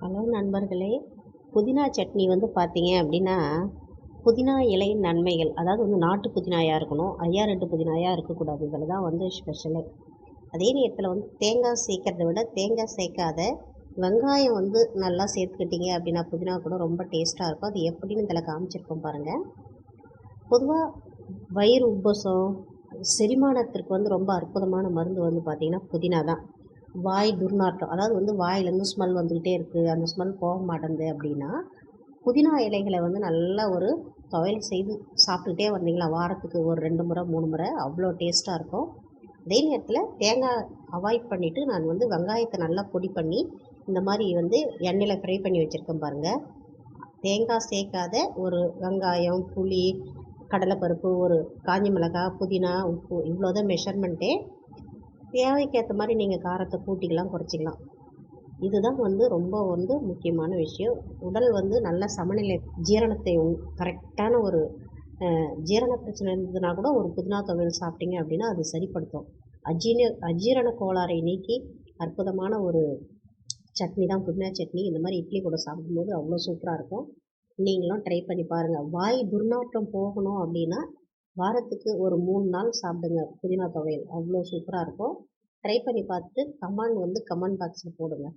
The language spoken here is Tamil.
ஹலோ நண்பர்களே, புதினா சட்னி வந்து பார்த்தீங்க அப்படின்னா, புதினா இலையின் நன்மைகள். அதாவது வந்து நாட்டு புதினாயா இருக்கணும். ஐயா 2 புதினாயா இருக்கக்கூடாது. இதில தான் வந்து ஸ்பெஷலே. அதே நேரத்தில் வந்து தேங்காய் சேர்க்கறத விட தேங்காய் சேர்க்காத வெங்காயம் வந்து நல்லா சேர்த்துக்கிட்டீங்க அப்படின்னா புதினா கூட ரொம்ப டேஸ்ட்டாக இருக்கும். அது எப்படின்னு இதில் காமிச்சிருக்கோம் பாருங்கள். பொதுவாக வயிறு உப்பசம், செரிமானத்திற்கு வந்து ரொம்ப அற்புதமான மருந்து வந்து பார்த்திங்கன்னா புதினா தான். வாய் துர்நாற்றம், அதாவது வந்து வாயிலேருந்து ஸ்மெல் வந்துக்கிட்டே இருக்குது, அந்த ஸ்மெல் போக மாட்டேங்குது அப்படின்னா, புதினா இலைகளை வந்து நல்லா ஒரு துவையல் செய்து சாப்பிட்டுக்கிட்டே வந்தீங்களா, வாரத்துக்கு ஒரு 2 முறை 3 முறை அவ்வளோ டேஸ்ட்டாக இருக்கும். அதே நேரத்தில் தேங்காய் அவாய்ட் பண்ணிவிட்டு நான் வந்து வெங்காயத்தை நல்லா பொடி பண்ணி இந்த மாதிரி வந்து எண்ணெயில் ஃப்ரை பண்ணி வச்சுருக்கேன் பாருங்கள். தேங்காய் சேர்க்காத ஒரு வெங்காயம், புளி, கடலைப்பருப்பு, ஒரு காஞ்ச மிளகாய், புதினா, உப்பு இவ்வளோதான் மெஷர்மெண்ட்டே. தேவைக்கு ஏற்ற மாதிரி நீங்கள் காரத்தை கூட்டிக்கலாம், குறைச்சிக்கலாம். இதுதான் வந்து ரொம்ப வந்து முக்கியமான விஷயம். உடல் வந்து நல்ல சமநிலை ஜீரணத்தை கரெக்டான ஒரு ஜீரண பிரச்சனை இருந்ததுன்னா கூட ஒரு புதினா துவையல் சாப்பிட்டீங்க அப்படின்னா அது சரிப்படுத்தும். அஜீரண கோளாறை நீக்கி அற்புதமான ஒரு சட்னி தான் புதினா சட்னி. இந்த மாதிரி இட்லி கூட சாப்பிடும்போது அவ்வளோ சூப்பராக இருக்கும். நீங்களும் ட்ரை பண்ணி பாருங்கள். வாய் துர்நாற்றம் போகணும் அப்படின்னா வாரத்துக்கு ஒரு 3 நாள் சாப்பிடுங்க புதினா துவையல். அவ்வளோ சூப்பராக இருக்கும். ட்ரை பண்ணி பார்த்துட்டு கமெண்ட் பாக்ஸில் போடுங்க.